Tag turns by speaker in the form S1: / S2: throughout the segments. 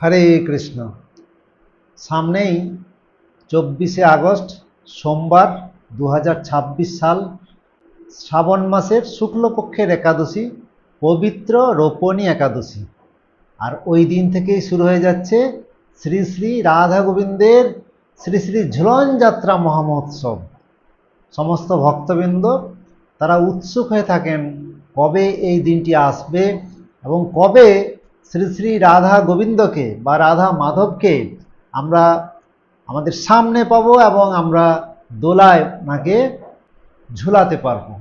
S1: হরে কৃষ্ণ। সামনেই 24শে আগস্ট সোমবার 2026 সাল, শ্রাবণ মাসের শুক্লপক্ষের একাদশী, পবিত্র রোপণী একাদশী। আর ওই দিন থেকেই শুরু হয়ে যাচ্ছে শ্রী শ্রী রাধা গোবিন্দের শ্রী শ্রী ঝুলন যাত্রা মহামহোৎসব। সমস্ত ভক্তবৃন্দ তারা উৎসুক হয়ে থাকেন কবে এই দিনটি আসবে এবং কবে শ্রী শ্রী রাধা গোবিন্দকে বা রাধা মাধবকে আমরা আমাদের সামনে পাবো এবং আমরা দোলায় নাকে ঝুলাতে পারবো।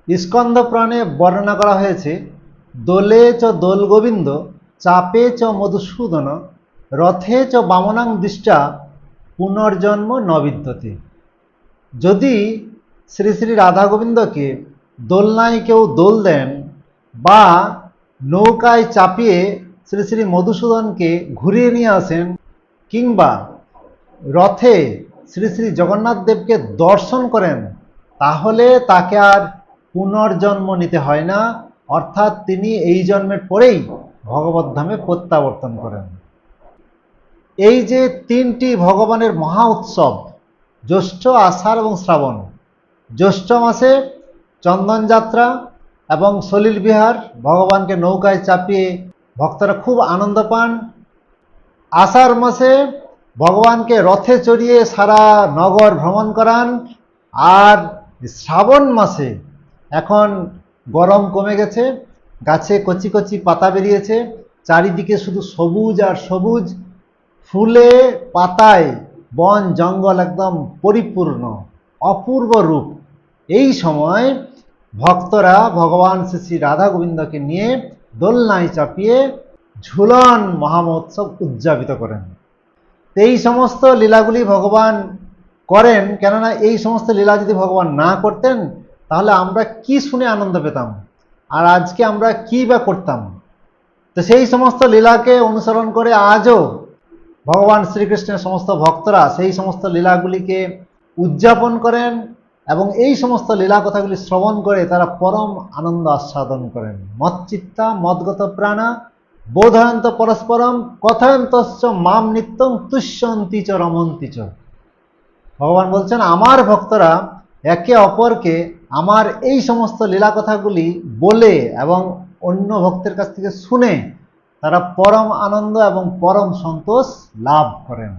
S1: স্কন্দ পুরাণে বর্ণনা করা হয়েছে, দোলে চ দোল গোবিন্দ, চাপে চ মধুসূদন, রথে চ বামনাং দৃষ্টা, পুনর্জন্ম ন বিদ্যতে। যদি শ্রী শ্রী রাধা গোবিন্দকে দোলনায় কেউ দোল দেন বা নৌকায় চাপিয়ে শ্রী শ্রী মধুসূদনকে ঘুরিয়ে নিয়ে আসেন, কিংবা রথে শ্রী শ্রী জগন্নাথ দেবকে দর্শন করেন, তাহলে তাকে আর পুনর্জন্ম নিতে হয় না, অর্থাৎ তিনি এই জন্মের পরেই ভগবত ধামে প্রত্যাবর্তন করেন। এই যে তিনটি ভগবানের মহা উৎসব, জ্যৈষ্ঠ, আষাঢ় এবং শ্রাবণ। জ্যৈষ্ঠ মাসে চন্দন যাত্রা এবং সলিল বিহার, ভগবানকে নৌকায় চাপিয়ে ভক্তরা খুব আনন্দ পান। আষাঢ় মাসে ভগবানকে রথে চড়িয়ে সারা নগর ভ্রমণ করান। আর শ্রাবণ মাসে এখন গরম কমে গেছে, গাছে কচি কচি পাতা বেরিয়েছে, চারিদিকে শুধু সবুজ আর সবুজ, ফুলে পাতায় বন জঙ্গল একদম পরিপূর্ণ, অপূর্ব রূপ। এই সময় ভক্তরা ভগবান শ্রী শ্রী রাধা গোবিন্দকে নিয়ে দোলনায় চাপিয়ে ঝুলন মহামহোৎসব উদযাপিত করেন। এই সমস্ত লীলাগুলি ভগবান করেন, কেননা এই সমস্ত লীলা যদি ভগবান না করতেন তাহলে আমরা কি শুনে আনন্দ পেতাম, আর আজকে আমরা কি বা করতাম। তো সেই সমস্ত লীলাকে অনুসরণ করে আজও ভগবান শ্রীকৃষ্ণের সমস্ত ভক্তরা সেই সমস্ত লীলাগুলিকে উদযাপন করেন এবং এই সমস্ত লীলা কথাগুলি শ্রবণ করে তারা পরম আনন্দ আস্বাদন করেন। মচ্চিত্তা মদগত প্রাণা বোধয়ন্ত পরস্পরম কথয়ন্তশ্চ মাম নিত্যং তুষ্যন্তি চ রমন্তি চ। ভগবান বলছেন, আমার ভক্তরা একে অপরকে আমার এই সমস্ত লীলা কথাগুলি বলে এবং অন্য ভক্তের কাছ থেকে শুনে তারা পরম আনন্দ এবং পরম সন্তোষ লাভ করেন।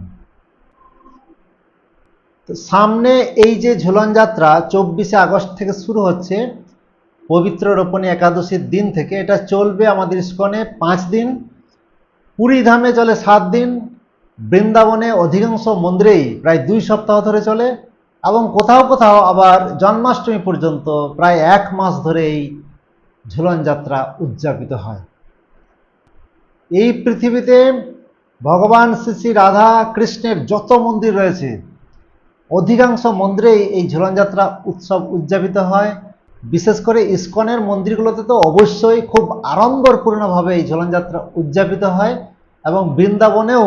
S1: তো সামনে এই যে ঝুলন যাত্রা 24শে আগস্ট থেকে শুরু হচ্ছে, পবিত্র রোপণী একাদশীর দিন থেকে এটা চলবে আমাদের ইস্কনে 5 দিন, পুরী ধামে চলে 7 দিন, বৃন্দাবনে অধিকাংশ মন্দিরেই প্রায় 2 সপ্তাহ ধরে চলে এবং কোথাও কোথাও আবার জন্মাষ্টমী পর্যন্ত প্রায় 1 মাস ধরে এই ঝুলন যাত্রা উদযাপিত হয়। এই পৃথিবীতে ভগবান শ্রী শ্রী রাধা কৃষ্ণের যত মন্দির রয়েছে অধিকাংশ মন্দিরেই এই ঝুলন যাত্রা উৎসব উদযাপিত হয়। বিশেষ করে ইস্কনের মন্দিরগুলোতে তো অবশ্যই খুব আড়ম্বরপূর্ণভাবে এই ঝুলন যাত্রা উদযাপিত হয় এবং বৃন্দাবনেও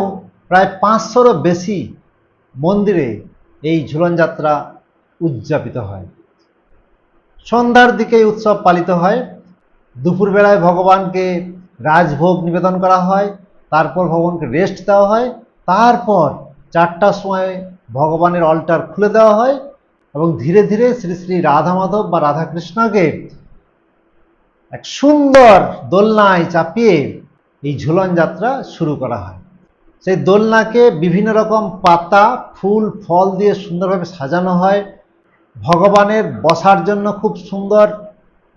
S1: প্রায় 500-এরও বেশি মন্দিরে এই ঝুলন যাত্রা উদযাপিত হয়। সন্ধ্যার দিকে এই উৎসব পালিত হয়। দুপুরবেলায় ভগবানকে রাজভোগ নিবেদন করা হয়, তারপর ভগবানকে রেস্ট দেওয়া হয়, তারপর 4টার সময় ভগবানের অল্টার খুলে দেওয়া হয় এবং ধীরে ধীরে শ্রী শ্রী রাধা মাধব বা রাধাকৃষ্ণকে এক সুন্দর দোলনায় চাপিয়ে এই ঝুলন যাত্রা শুরু করা হয়। সেই দোলনাকে বিভিন্ন রকম পাতা, ফুল, ফল দিয়ে সুন্দরভাবে সাজানো হয়। ভগবানের বসার জন্য খুব সুন্দর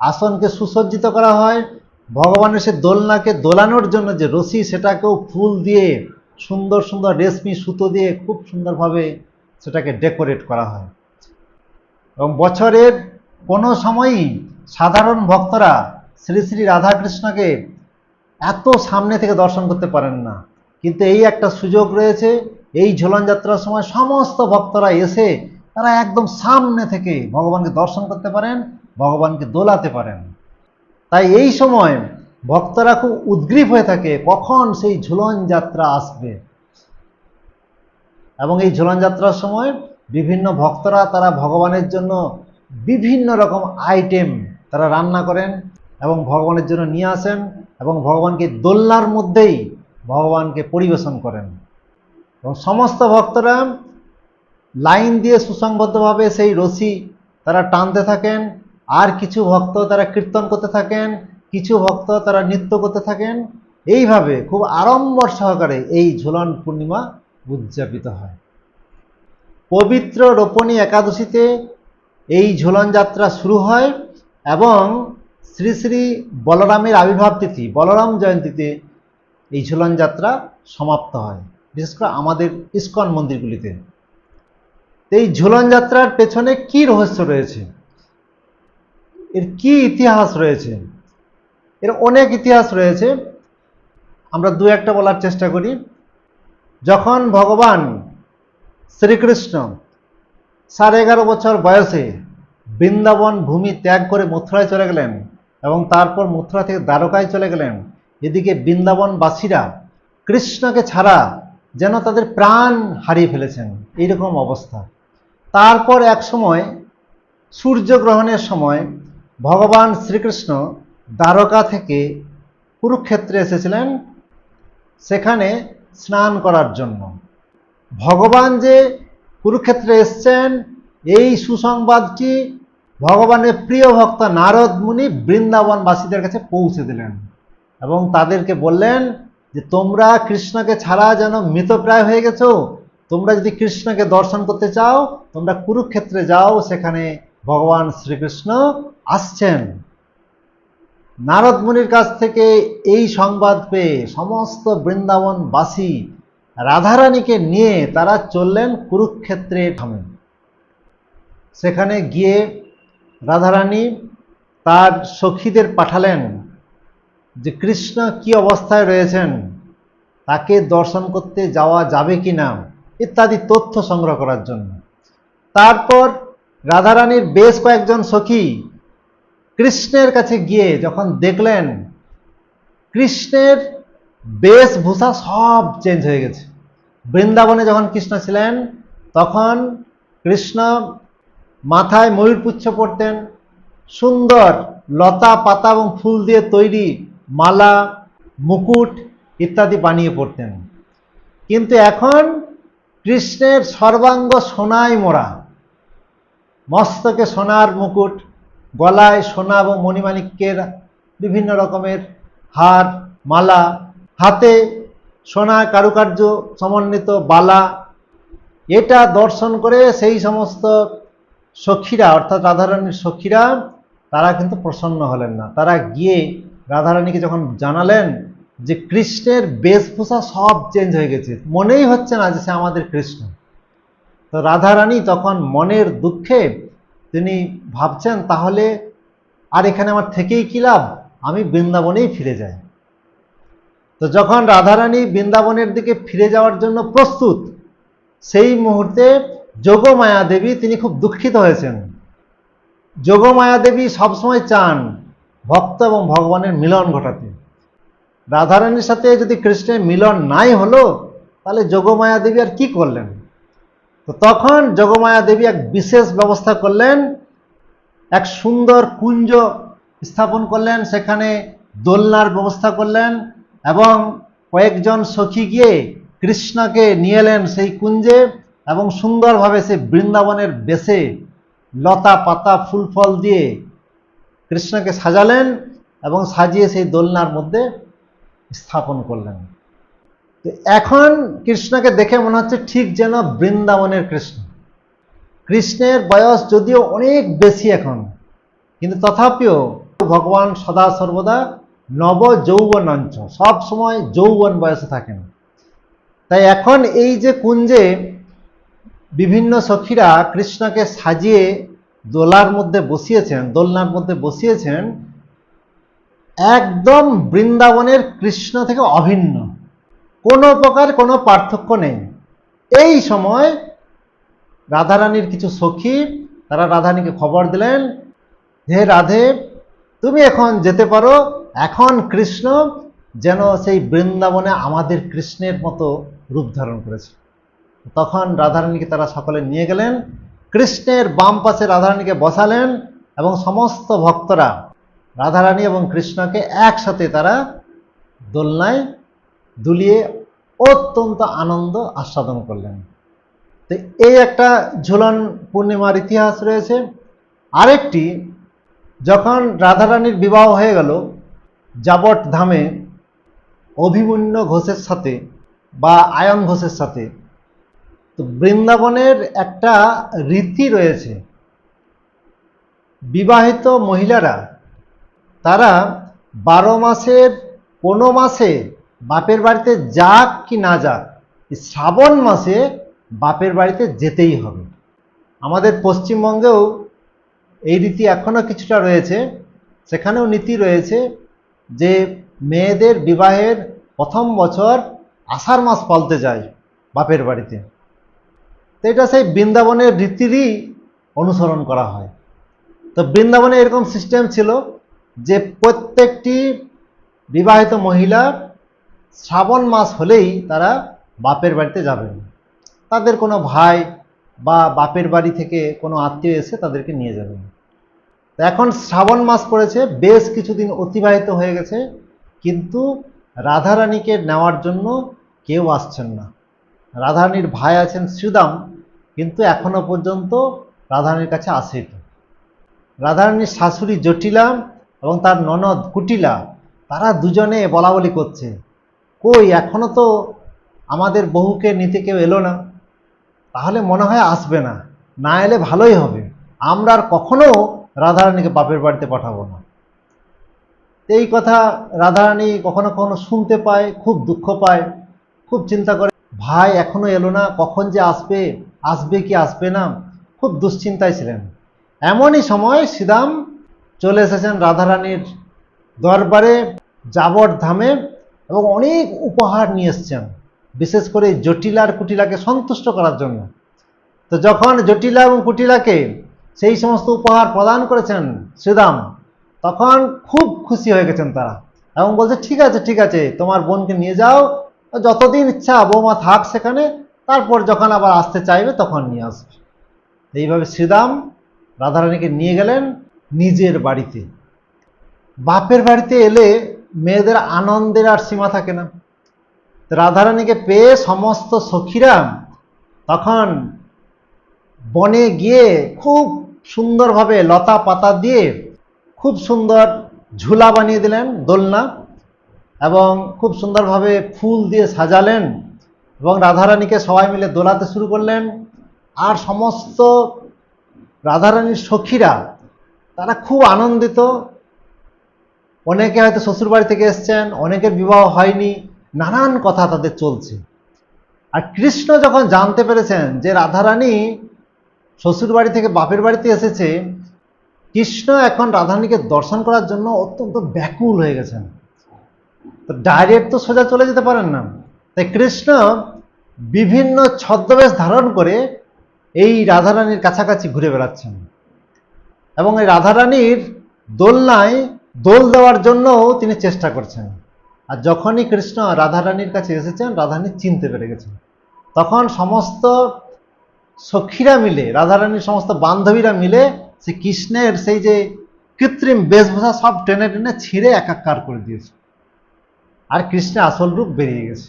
S1: আসনকে সুসজ্জিত করা হয়। ভগবানের সে দোলনাকে দোলানোর জন্য যে রশি, সেটাকেও ফুল দিয়ে সুন্দর সুন্দর রেশমি সুতো দিয়ে খুব সুন্দরভাবে সেটাকে ডেকোরেট করা হয়। এবং বছরের কোনো সময়ই সাধারণ ভক্তরা শ্রী শ্রী রাধাকৃষ্ণকে এত সামনে থেকে দর্শন করতে পারেন না, কিন্তু এই একটা সুযোগ রয়েছে। এই ঝুলন যাত্রার সময় সমস্ত ভক্তরা এসে তারা একদম সামনে থেকে ভগবানকে দর্শন করতে পারেন, ভগবানকে দোলাতে পারেন। তাই এই সময় ভক্তরা খুব উদ্গ্রীব হয়ে থাকে কখন সেই ঝুলন যাত্রা আসবে। এবং এই ঝুলন যাত্রার সময় বিভিন্ন ভক্তরা তারা ভগবানের জন্য বিভিন্ন রকম আইটেম তারা রান্না করেন এবং ভগবানের জন্য নিয়ে আসেন এবং ভগবানকে দোলনার মধ্যেই ভগবানকে পরিবেশন করেন এবং সমস্ত ভক্তরা লাইন দিয়ে সুসংবদ্ধভাবে সেই রশি তারা টানতে থাকেন। আর কিছু ভক্ত তারা কীর্তন করতে থাকেন, কিছু ভক্ত তারা নৃত্য করতে থাকেন। এইভাবে খুব আড়ম্বর সহকারে এই ঝুলন পূর্ণিমা উদযাপিত হয়। পবিত্র রোপণী একাদশীতে এই ঝুলন যাত্রা শুরু হয় এবং শ্রী শ্রী বলরামের আবির্ভাব তিথি বলরাম জয়ন্তীতে এই ঝুলন যাত্রা সমাপ্ত হয়, বিশেষ করে আমাদের ইস্কন মন্দিরগুলিতে। এই ঝুলন যাত্রার পেছনে কি রহস্য রয়েছে, এর কি ইতিহাস রয়েছে? এর অনেক ইতিহাস রয়েছে, আমরা দু একটা বলার চেষ্টা করি। যখন ভগবান শ্রীকৃষ্ণ 11.5 বছর বয়সে বৃন্দাবন ভূমি ত্যাগ করে মথুরায় চলে গেলেন এবং তারপর মথুরা থেকে দ্বারকায় চলে গেলেন, এদিকে বৃন্দাবনবাসীরা কৃষ্ণকে ছাড়া যেন তাদের প্রাণ হারিয়ে ফেলেছেন, এইরকম অবস্থা। তারপর এক সময় সূর্যগ্রহণের সময় ভগবান শ্রীকৃষ্ণ দ্বারকা থেকে কুরুক্ষেত্রে এসেছিলেন সেখানে স্নান করার জন্য। ভগবান যে কুরুক্ষেত্রে এসছেন এই সুসংবাদটি ভগবানের প্রিয় ভক্ত নারদ মুনি বৃন্দাবনবাসীদের কাছে পৌঁছে দিলেন এবং তাদেরকে বললেন যে তোমরা কৃষ্ণকে ছাড়া যেন মৃতপ্রায় হয়ে গেছো, তোমরা যদি কৃষ্ণকে দর্শন করতে চাও তোমরা কুরুক্ষেত্রে যাও, সেখানে ভগবান শ্রীকৃষ্ণ আসছেন। নারদ মুনির কাছ থেকে এই সংবাদ পেয়ে সমস্ত বৃন্দাবনবাসী রাধারানীকে নিয়ে তারা চললেন কুরুক্ষেত্রে ধামে। সেখানে গিয়ে রাধারানী তার সখীদের পাঠালেন যে কৃষ্ণ কি অবস্থায় রয়েছেন, তাকে দর্শন করতে যাওয়া যাবে কি না ইত্যাদি তথ্য সংগ্রহ করার জন্য। তারপর রাধারানীর বেশ কয়েকজন সখী কৃষ্ণের কাছে গিয়ে যখন দেখলেন কৃষ্ণের বেশভূষা সব চেঞ্জ হয়ে গেছে। বৃন্দাবনে যখন কৃষ্ণ ছিলেন তখন কৃষ্ণ মাথায় ময়ূরপুচ্ছ পরতেন, সুন্দর লতা পাতা এবং ফুল দিয়ে তৈরি মালা মুকুট ইত্যাদি বানিয়ে পরতেন। কিন্তু এখন কৃষ্ণের সর্বাঙ্গ সোনায় মোড়া, মস্তকে সোনার মুকুট, গলায় সোনা এবং মণিমাণিক্যের বিভিন্ন রকমের হার মালা, হাতে সোনা কারুকার্য সমন্বিত বালা। এটা দর্শন করে সেই সমস্ত সখীরা অর্থাৎ রাধারানীর সখীরা তারা কিন্তু প্রসন্ন হলেন না। তারা গিয়ে রাধারানীকে যখন জানালেন যে কৃষ্ণের বেশভূষা সব চেঞ্জ হয়ে গেছে, মনেই হচ্ছে না যে সে আমাদের কৃষ্ণ। তো রাধারানী তখন মনের দুঃখে তিনি ভাবছেন তাহলে আর এখানে আমার থেকেই কি লাভ, আমি বৃন্দাবনেই ফিরে যাই। তো যখন রাধারানী বৃন্দাবনের দিকে ফিরে যাওয়ার জন্য প্রস্তুত, সেই মুহূর্তে যোগমায়া দেবী তিনি খুব দুঃখিত হয়েছেন। যোগমায়া দেবী সবসময় চান ভক্ত এবং ভগবানের মিলন ঘটাতে। রাধারানীর সাথে যদি কৃষ্ণের মিলন নাই হলো তাহলে যোগমায়া দেবী আর কি করলেন? তো তখন যোগমায়া দেবী এক বিশেষ ব্যবস্থা করলেন, এক সুন্দর কুঞ্জ স্থাপন করলেন, সেখানে দোলনার ব্যবস্থা করলেন এবং কয়েকজন সখী গিয়ে কৃষ্ণকে নিয়ে এলেন সেই কুঞ্জে এবং সুন্দরভাবে সে বৃন্দাবনের বেশে লতা পাতা ফুল ফল দিয়ে কৃষ্ণকে সাজালেন এবং সাজিয়ে সেই দোলনার মধ্যে স্থাপন করলেন। তো এখন কৃষ্ণকে দেখে মনে হচ্ছে ঠিক যেন বৃন্দাবনের কৃষ্ণ। কৃষ্ণের বয়স যদিও অনেক বেশি এখন, কিন্তু তথাপিও ভগবান সদা সর্বদা নব যৌবনাঞ্চ, সব সময় যৌবন বয়সে থাকেন। তাই এখন এই যে কুঞ্জে বিভিন্ন সখীরা কৃষ্ণকে সাজিয়ে দোলার মধ্যে বসিয়েছেন, দোলনার মধ্যে বসিয়েছেন, একদম বৃন্দাবনের কৃষ্ণ থেকে অভিন্ন, কোনো প্রকার কোনো পার্থক্য নেই। এই সময় রাধারানীর কিছু সখী তারা রাধারানীকে খবর দিলেন, হে রাধে তুমি এখন যেতে পারো, এখন কৃষ্ণ যেন সেই বৃন্দাবনে আমাদের কৃষ্ণের মতো রূপ ধারণ করেছে। তখন রাধারানীকে তারা সকলে নিয়ে গেলেন, কৃষ্ণের বাম পাশে রাধারানীকে বসালেন এবং সমস্ত ভক্তরা রাধারানী এবং কৃষ্ণকে একসাথে তারা দোলনায় দুলিয়ে অত্যন্ত আনন্দ আস্বাদন করলেন। তো এই একটা ঝুলন পূর্ণিমার ইতিহাস রয়েছে। আরেকটি, যখন রাধারানীর বিবাহ হয়ে গেল যাবট ধামে অভিমন্যু ঘোষের সাথে বা আয়ন ঘোষের সাথে, তো বৃন্দাবনের একটা রীতি রয়েছে, বিবাহিত মহিলারা তারা 12 মাসের কোনো মাসে বাপের বাড়িতে যাক কি না যাক, শ্রাবণ মাসে বাপের বাড়িতে যেতেই হবে। আমাদের পশ্চিমবঙ্গেও এই রীতি এখনো কিছুটা রয়েছে। সেখানেও নীতি রয়েছে যে মেয়েদের বিবাহের প্রথম বছর আষাঢ় মাস পালতে যায় বাপের বাড়িতে। তো এটা সেই বৃন্দাবনের রীতিরই অনুসরণ করা হয়। তো বৃন্দাবনে এরকম সিস্টেম ছিল যে প্রত্যেকটি বিবাহিত মহিলা শ্রাবণ মাস হলেই তারা বাপের বাড়িতে যাবেন। তাদের কোনো ভাই বা বাপের বাড়ি থেকে কোনো আত্মীয় এসে তাদেরকে নিয়ে যাবেন। এখন শ্রাবণ মাস পড়েছে, বেশ কিছুদিন অতিবাহিত হয়ে গেছে, কিন্তু রাধারানীকে নেওয়ার জন্য কেউ আসছেন না। রাধারানীর ভাই আছেন শ্রীদাম, কিন্তু এখনো পর্যন্ত রাধারানীর কাছে আসেনি। রাধারানীর শাশুড়ি জটিলা এবং তার ননদ কুটিলা, তারা দুজনে বলা বলি করছে, কই এখনো তো আমাদের বহুকে নিতে কেউ এলো না, তাহলে মনে হয় আসবে না, না এলে ভালোই হবে, আমরা আর কখনো রাধারানীকে বাপের বাড়িতে পাঠাবো না। এই কথা রাধারানী কখনো কখনো শুনতে পায়, খুব দুঃখ পায়, খুব চিন্তা করে, ভাই এখনো এলো না, কখন যে আসবে, আসবে কি আসবে না, খুব দুশ্চিন্তায় ছিলেন। এমনই সময় শ্রীদাম চলে এসেছেন রাধারানীর দরবারে যাবট ধামে এবং অনেক উপহার নিয়ে এসছেন, বিশেষ করে জটিলার কুটিলাকে সন্তুষ্ট করার জন্য। তো যখন জটিলা এবং কুটিলাকে সেই সমস্ত উপহার প্রদান করেছেন শ্রীদাম, তখন খুব খুশি হয়ে গেছেন তারা এবং বলছে, ঠিক আছে ঠিক আছে, তোমার বোনকে নিয়ে যাও, যতদিন ইচ্ছা বৌমা থাক সেখানে, তারপর যখন আবার আসতে চাইবে তখন নিয়ে আসবে। এইভাবে শ্রীদাম রাধারানীকে নিয়ে গেলেন নিজের বাড়িতে। বাপের বাড়িতে এলে মেয়েদের আনন্দের আর সীমা থাকে না। রাধারানীকে পেয়ে সমস্ত সখীরা তখন বনে গিয়ে খুব সুন্দরভাবে লতা পাতা দিয়ে খুব সুন্দর ঝুলা বানিয়ে দিলেন, দোলনা, এবং খুব সুন্দরভাবে ফুল দিয়ে সাজালেন এবং রাধারানীকে সবাই মিলে দোলাতে শুরু করলেন। আর সমস্ত রাধারানীর সখীরা তারা খুব আনন্দিত। অনেকে হয়তো শ্বশুরবাড়ি থেকে এসছেন, অনেকের বিবাহ হয়নি, নানান কথা তাদের চলছে। আর কৃষ্ণ যখন জানতে পেরেছেন যে রাধারানী শ্বশুরবাড়ি থেকে বাপের বাড়িতে এসেছে, কৃষ্ণ এখন রাধারানীকে দর্শন করার জন্য অত্যন্ত ব্যাকুল হয়ে গেছেন। তো ডাইরেক্ট তো সোজা চলে যেতে পারেন না, তাই কৃষ্ণ বিভিন্ন ছদ্মবেশ ধারণ করে এই রাধারানীর কাছাকাছি ঘুরে বেড়াচ্ছেন এবং এই রাধারানীর দোলনায় দোল দেওয়ার জন্যও তিনি চেষ্টা করছেন। আর যখনই কৃষ্ণ রাধারানীর কাছে এসেছেন, রাধারানী চিনতে পেরে গেছেন। তখন সমস্ত সখীরা মিলে, রাধারানীর সমস্ত বান্ধবীরা মিলে সে কৃষ্ণের সেই যে কৃত্রিম বেশভূষা সব টেনে টেনে ছিঁড়ে একাকার করে দিয়েছে, আর কৃষ্ণের আসল রূপ বেরিয়ে গেছে।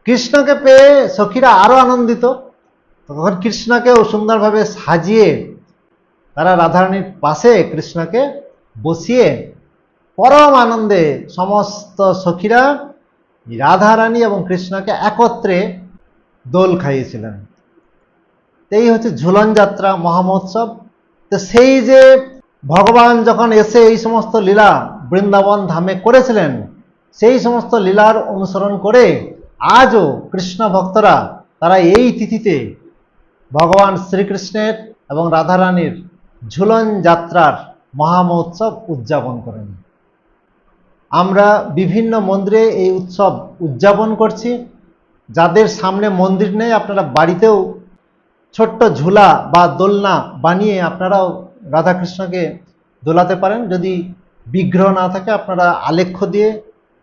S1: কৃষ্ণকে পেয়ে সখীরা আরো আনন্দিত। তখন কৃষ্ণকেও সুন্দরভাবে সাজিয়ে তারা রাধারানীর পাশে কৃষ্ণকে বসিয়ে পরম আনন্দে সমস্ত সখীরা রাধারানী এবং কৃষ্ণকে একত্রে দোল খাইয়েছিলেন। এই হচ্ছে ঝুলন যাত্রা মহামহোৎসব। তো সেই যে ভগবান যখন এসে এই সমস্ত লীলা বৃন্দাবন ধামে করেছিলেন, সেই সমস্ত লীলার অনুসরণ করে আজও কৃষ্ণ ভক্তরা তারা এই তিথিতে ভগবান শ্রীকৃষ্ণের এবং রাধারানীর ঝুলন যাত্রার মহামহোৎসব উদযাপন করেন। আমরা বিভিন্ন মন্দিরে এই উৎসব উদযাপন করছি। যাদের সামনে মন্দির নেই, আপনারা বাড়িতেও ছোট্ট ঝুলা বা দোলনা বানিয়ে আপনারাও রাধাকৃষ্ণকে দোলাতে পারেন। যদি বিগ্রহ না থাকে, আপনারা আলেখ্য দিয়ে,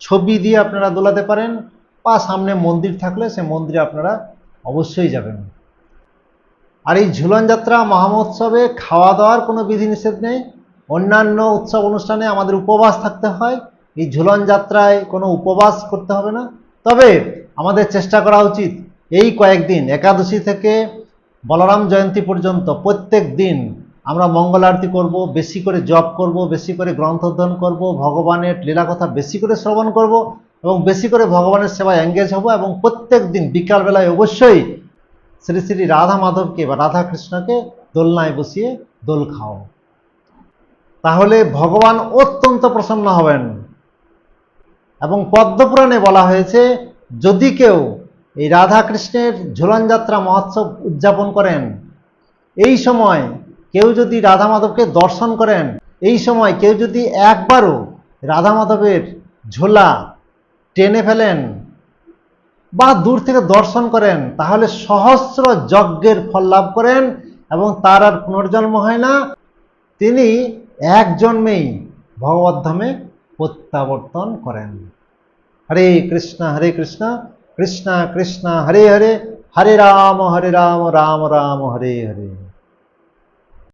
S1: ছবি দিয়ে আপনারা দোলাতে পারেন, বা সামনে মন্দির থাকলে সে মন্দিরে আপনারা অবশ্যই যাবেন। আর এই ঝুলন যাত্রা মহামহোৎসবে খাওয়া দাওয়ার কোনো বিধিনিষেধ নেই। অন্যান্য উৎসব অনুষ্ঠানে আমাদের উপবাস থাকতে হয়, এই ঝুলন যাত্রায় কোনো উপবাস করতে হবে না। তবে আমাদের চেষ্টা করা উচিত এই কয়েকদিন একাদশী থেকে বলরাম জয়ন্তী পর্যন্ত প্রত্যেক দিন আমরা মঙ্গল আরতি করব, বেশি করে জপ করব, বেশি করে গ্রন্থ অধ্যয়ন করব, ভগবানের লীলা কথা বেশি করে শ্রবণ করব এবং বেশি করে ভগবানের সেবায় এঙ্গেজ হব এবং প্রত্যেক দিন বিকালবেলায় অবশ্যই শ্রী শ্রী রাধা মাধবকে বা রাধা কৃষ্ণকে দোলনায় বসিয়ে দোল খাও। তাহলে ভগবান অত্যন্ত প্রসন্ন হবেন। এবং পদ্মপুরাণে বলা হয়েছে, যদি কেউ এই রাধা কৃষ্ণের ঝুলন যাত্রা মহোৎসব উদযাপন করেন, এই সময় কেউ যদি রাধা মাধবকে দর্শন করেন, এই সময় কেউ যদি একবারও রাধা মাধবের ঝোলা টেনে ফেলেন বা দূর থেকে দর্শন করেন, তাহলে সহস্র যজ্ঞের ফল লাভ করেন এবং তার আর পুনর্জন্ম হয় না। তিনি এক জন্মেই ভগবদ্ধামে প্রত্যাবর্তন করেন। হরে কৃষ্ণ কৃষ্ণ কৃষ্ণ হরে হরে, হরে রাম রাম রাম হরে হরে।